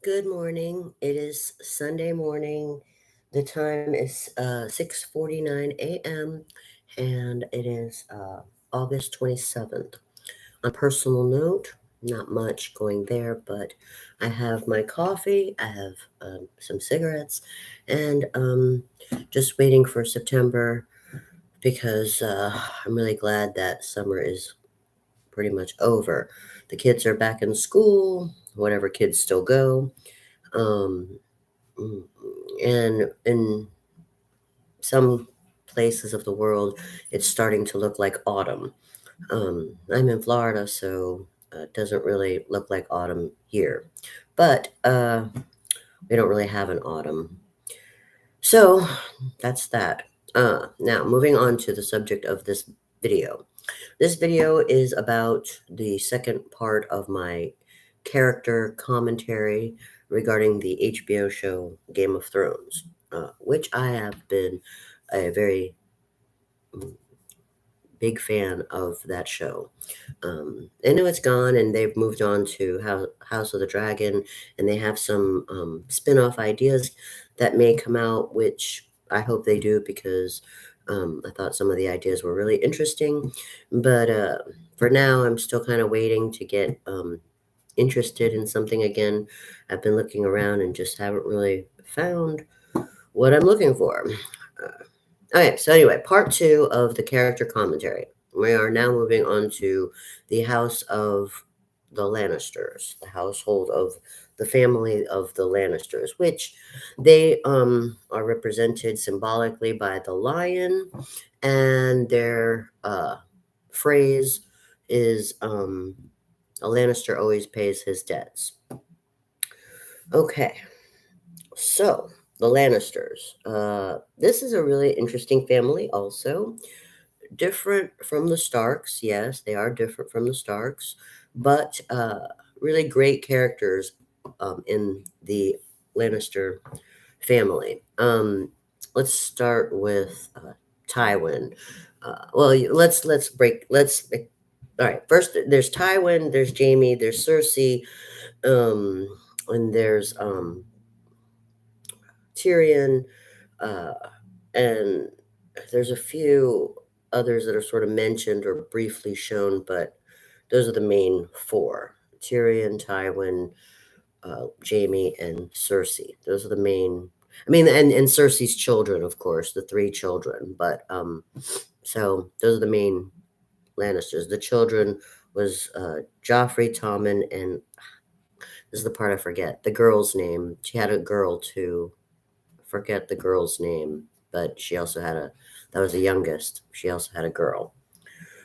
Good morning. It is Sunday morning. The time is 6:49 a.m. and it is August 27th. On a personal note, not much going there, but I have my coffee, I have some cigarettes, and just waiting for September because I'm really glad that summer is pretty much over. The kids are back in school, whatever kids still go. Um, Mm, and in some places of the world, it's starting to look like autumn. I'm in Florida, so it doesn't really look like autumn here. But we don't really have an autumn. So that's that. Now, moving on to the subject of this video. This video is about the second part of my character commentary regarding the HBO show Game of Thrones, which I have been a very mm, big fan of that show. I know it's gone and they've moved on to House of the Dragon, and they have some spin off ideas that may come out, which I hope they do because I thought some of the ideas were really interesting. But for now, I'm still kind of waiting to get interested in something again. I've been looking around and just haven't really found what I'm looking for. Uh, okay, so anyway, part two of the character commentary. We are now moving on to the house of the Lannisters, the household of the family of the Lannisters, which they are represented symbolically by the lion, and their phrase is a Lannister always pays his debts. Okay, so the Lannisters. This is a really interesting family, also. Different from the Starks. Yes, they are different from the Starks, but really great characters in the Lannister family. Let's start with Tywin. Let's break. All right. First, there's Tywin. There's Jaime. There's Cersei. Um, and there's Tyrion. Uh, and there's a few others that are sort of mentioned or briefly shown, but those are the main four: Tyrion, Tywin, Jaime, and Cersei. Those are the main. I mean, and Cersei's children, of course, the three children. But so those are the main Lannisters. The children was Joffrey, Tommen, and this is the part I forget. The girl's name. She had a girl too. Forget the girl's name, but she also had a. That was the youngest. She also had a girl.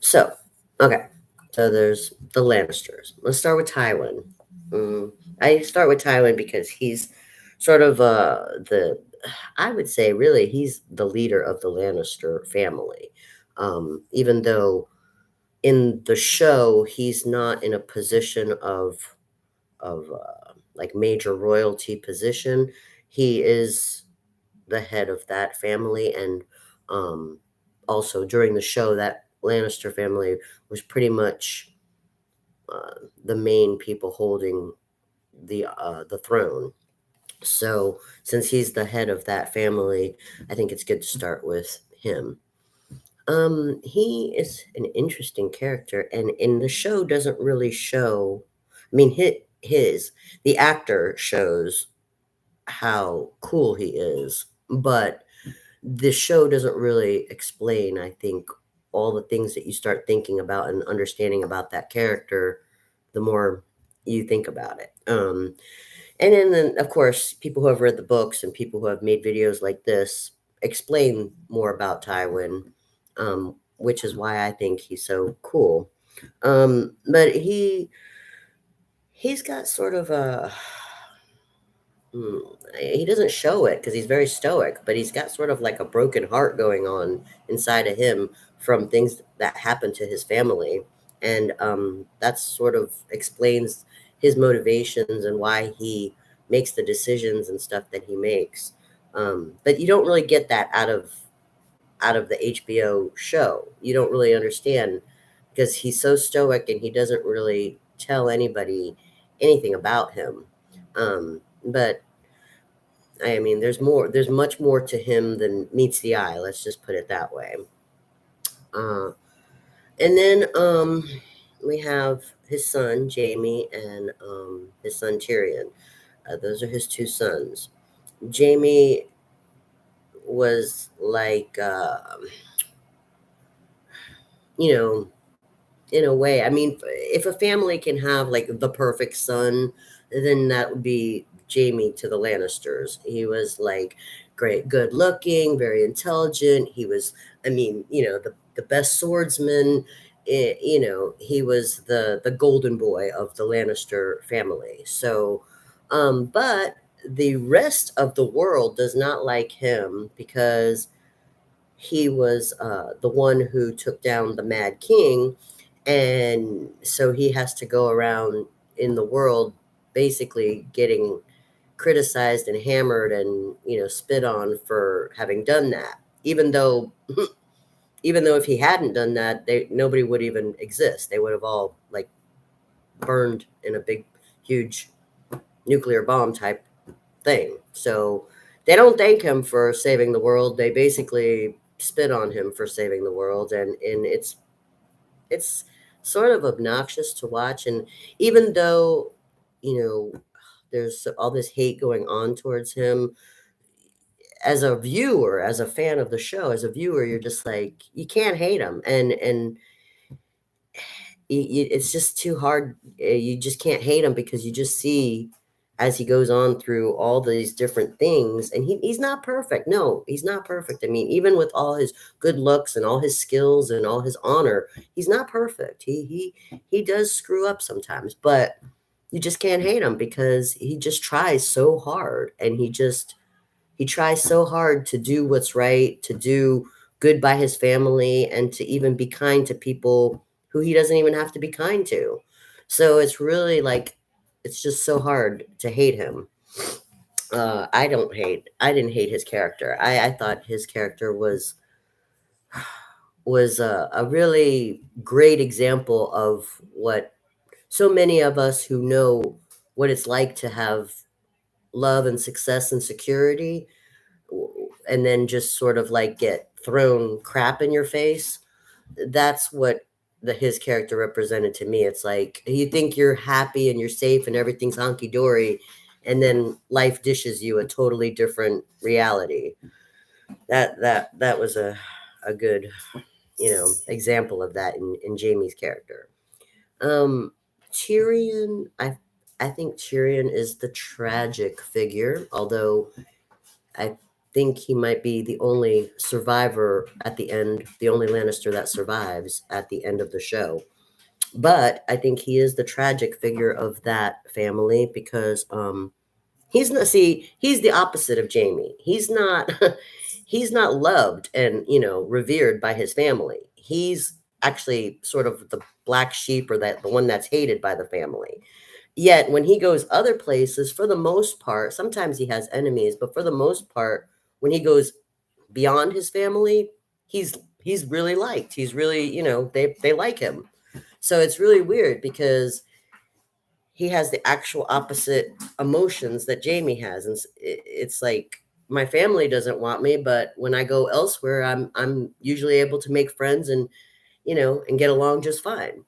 So, okay. So there's the Lannisters. Let's start with Tywin. I start with Tywin because he's sort of the. I would say really he's the leader of the Lannister family. Even though in the show he's not in a position of like major royalty position, he is the head of that family, and um, also during the show that Lannister family was pretty much the main people holding the throne. So since he's the head of that family, I think it's good to start with him. He is an interesting character, and in the show doesn't really show. I mean, the actor shows how cool he is, but the show doesn't really explain, I think, all the things that you start thinking about and understanding about that character the more you think about it. And then, of course, people who have read the books and people who have made videos like this explain more about Tywin, which is why I think he's so cool. But he's got sort of a Hmm, he doesn't show it because he's very stoic, but he's got sort of like a broken heart going on inside of him from things that happened to his family. And that sort of explains his motivations and why he makes the decisions and stuff that he makes. But you don't really get that out of the HBO show. You don't really understand because he's so stoic and he doesn't really tell anybody anything about him. But I mean, there's much more to him than meets the eye. Let's just put it that way. Uh, and then we have his son Jamie and his son Tyrion. Those are his two sons. Jamie was like, you know, in a way. I mean, if a family can have like the perfect son, then that would be Jamie to the Lannisters. He was like great, good looking, very intelligent. He was, I mean, the best swordsman. He was the golden boy of the Lannister family. So, but the rest of the world does not like him because he was the one who took down the Mad King, and so he has to go around in the world basically getting criticized and hammered and spit on for having done that, even though if he hadn't done that, nobody would even exist. They would have all like burned in a big huge nuclear bomb type thing. So they don't thank him for saving the world. They basically spit on him for saving the world, and it's sort of obnoxious to watch. And even though you know there's all this hate going on towards him, as a viewer, as a fan of the show, as a viewer, you're just like, you can't hate him, and it's just too hard. You just can't hate him because you just see as he goes on through all these different things, and he's not perfect. No, he's not perfect. I mean, even with all his good looks and all his skills and all his honor, he's not perfect. He does screw up sometimes, but you just can't hate him because he just tries so hard, and he tries so hard to do what's right, to do good by his family, and to even be kind to people who he doesn't even have to be kind to. So it's really like, it's just so hard to hate him. I didn't hate his character. I thought his character was a really great example of what so many of us who know what it's like to have love and success and security, and then just sort of like get thrown crap in your face. That's what his character represented to me. It's like you think you're happy and you're safe and everything's honky dory, and then life dishes you a totally different reality. That was a good example of that in Jamie's character. Um, Tyrion, I think Tyrion is the tragic figure, although I think he might be the only survivor at the end, the only Lannister that survives at the end of the show. But I think he is the tragic figure of that family because he's the opposite of Jamie. He's not he's not loved and revered by his family. He's actually sort of the black sheep, or that the one that's hated by the family. Yet when he goes other places, for the most part, sometimes he has enemies, but for the most part, when he goes beyond his family, he's really liked. He's really, they like him. So it's really weird because he has the actual opposite emotions that Jamie has, and it's like, my family doesn't want me, but when I go elsewhere, I'm usually able to make friends and and get along just fine.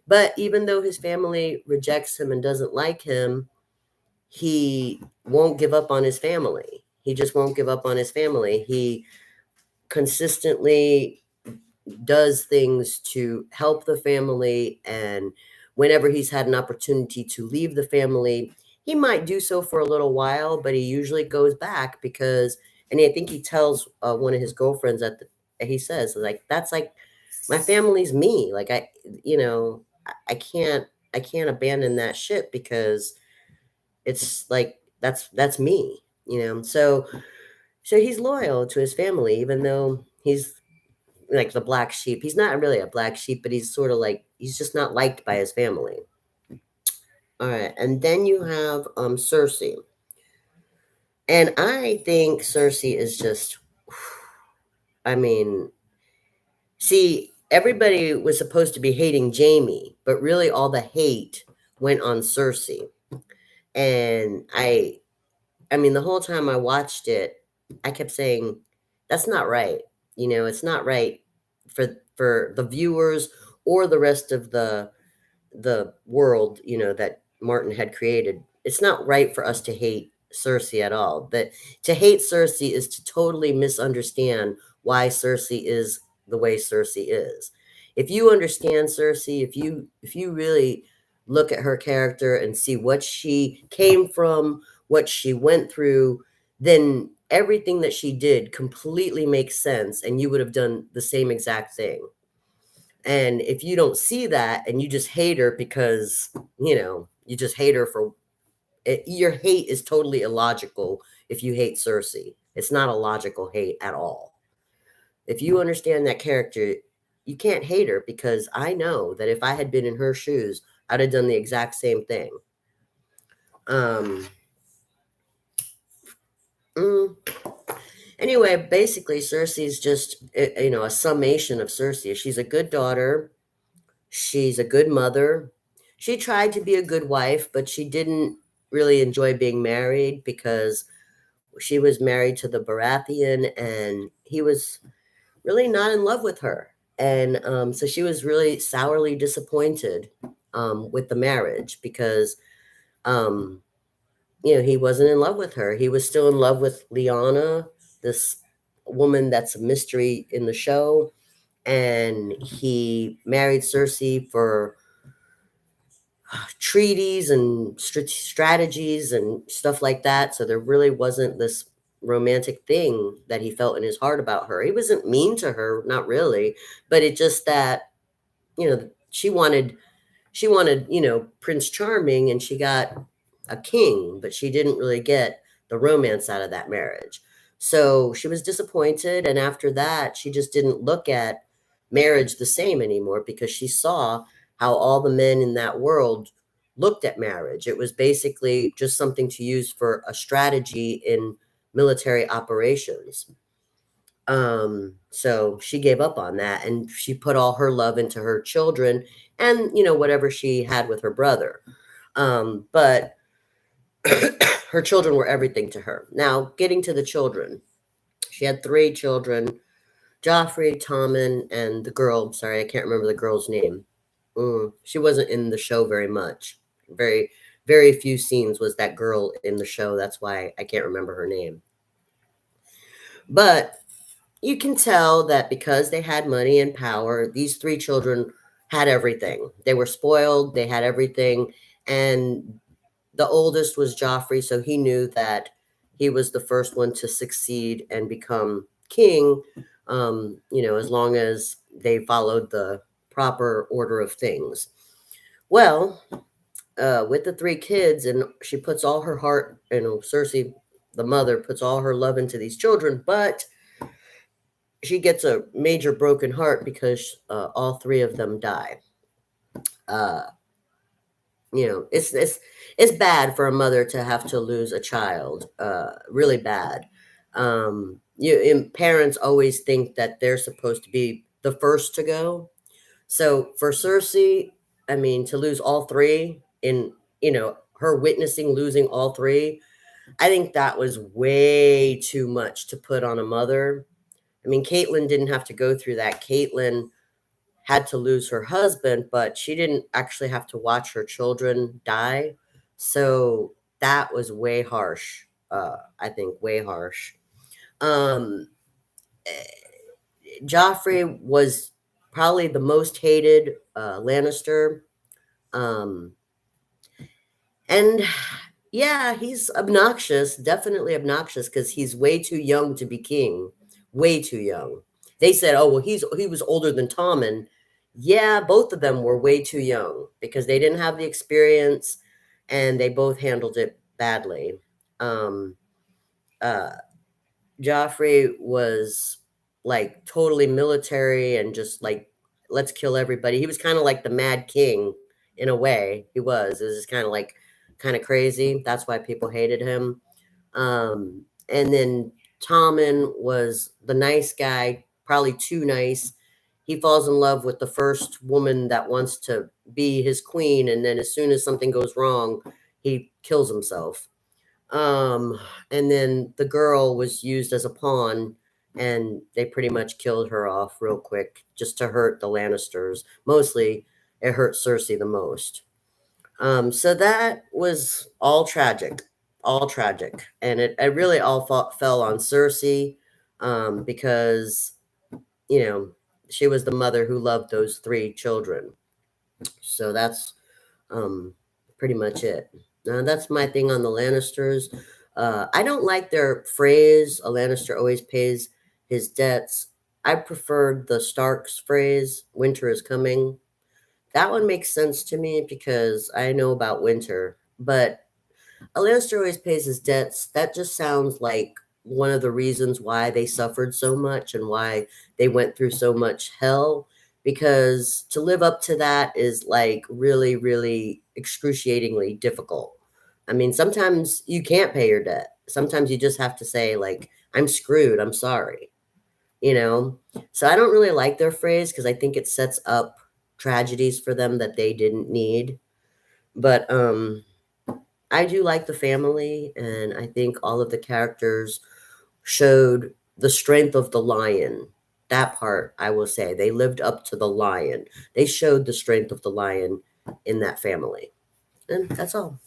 But even though his family rejects him and doesn't like him, he won't give up on his family. He just won't give up on his family. He consistently does things to help the family, and whenever he's had an opportunity to leave the family, he might do so for a little while, but he usually goes back because, and I think he tells one of his girlfriends he says, like, that's like, my family's me. Like, I can't abandon that shit because it's like, that's me, so he's loyal to his family, even though he's like the black sheep. He's not really a black sheep, but he's sort of like, he's just not liked by his family. All right, and then you have Cersei, and I think Cersei is just, I mean, see, everybody was supposed to be hating Jamie, but really all the hate went on Cersei. And I mean, the whole time I watched it, I kept saying, "That's not right." You know, it's not right for the viewers or the rest of the world, you know, that Martin had created. It's not right for us to hate Cersei at all. That to hate Cersei is to totally misunderstand why Cersei is the way Cersei is. If you understand Cersei, if you really look at her character and see what she came from, what she went through, then everything that she did completely makes sense and you would have done the same exact thing. And if you don't see that and you just hate her because, you know, you just hate her for it, your hate is totally illogical if you hate Cersei. It's not a logical hate at all. If you understand that character, you can't hate her because I know that if I had been in her shoes, I'd have done the exact same thing. Um, mm, anyway, basically, Cersei's just, you know, a summation of Cersei. She's a good daughter. She's a good mother. She tried to be a good wife, but she didn't really enjoy being married because she was married to the Baratheon and he was really not in love with her. And so she was really sourly disappointed with the marriage because, um, you know, he wasn't in love with her. He was still in love with Lyanna, this woman that's a mystery in the show. And he married Cersei for treaties and strategies and stuff like that. So there really wasn't this romantic thing that he felt in his heart about her. He wasn't mean to her, not really, but it just that, you know, she wanted, you know, Prince Charming and she got a king, but she didn't really get the romance out of that marriage. So she was disappointed. And after that, she just didn't look at marriage the same anymore because she saw how all the men in that world looked at marriage. It was basically just something to use for a strategy in military operations. So she gave up on that and she put all her love into her children and, you know, whatever she had with her brother. But her children were everything to her. Now, getting to the children, she had three children: Joffrey, Tommen, and the girl. Sorry, I can't remember the girl's name. She wasn't in the show very much. Very, very few scenes was that girl in the show. That's why I can't remember her name. But you can tell that because they had money and power, these three children had everything. They were spoiled, they had everything. And the oldest was Joffrey, so he knew that he was the first one to succeed and become king, you know, as long as they followed the proper order of things. Well, with the three kids, and she puts all her heart, you know, Cersei, the mother, puts all her love into these children, but she gets a major broken heart because all three of them die. Uh, you know, it's bad for a mother to have to lose a child. Really bad. And parents always think that they're supposed to be the first to go. So for Cersei, I mean, to lose all three in, you know, her witnessing losing all three, I think that was way too much to put on a mother. I mean, Caitlyn didn't have to go through that. Caitlyn had to lose her husband, but she didn't actually have to watch her children die. So that was way harsh. I think way harsh. Um, Joffrey was probably the most hated Lannister. Um, and yeah, he's obnoxious, definitely obnoxious because he's way too young to be king. Way too young. They said, "Oh, well, he was older than Tommen." Yeah, both of them were way too young because they didn't have the experience and they both handled it badly. Um, uh, Joffrey was like totally military and just like, let's kill everybody. He was kind of like the Mad King in a way. He was. It was just kind of like, kind of crazy. That's why people hated him. And then Tommen was the nice guy, probably too nice. He falls in love with the first woman that wants to be his queen. And then as soon as something goes wrong, he kills himself. Um, and then the girl was used as a pawn, and they pretty much killed her off real quick just to hurt the Lannisters. Mostly, it hurt Cersei the most. So that was all tragic, and it really all fell on Cersei, because you know she was the mother who loved those three children. So that's um, pretty much it. That's my thing on the Lannisters. I don't like their phrase, a Lannister always pays his debts. I preferred the Starks phrase, winter is coming. That one makes sense to me because I know about winter, but a Lannister always pays his debts. That just sounds like one of the reasons why they suffered so much and why they went through so much hell. Because to live up to that is like really, really excruciatingly difficult. I mean, sometimes you can't pay your debt. Sometimes you just have to say, like, I'm screwed. I'm sorry. You know? So I don't really like their phrase because I think it sets up tragedies for them that they didn't need. But I do like the family, and I think all of the characters showed the strength of the lion. That part, I will say, they lived up to the lion. They showed the strength of the lion in that family. And that's all.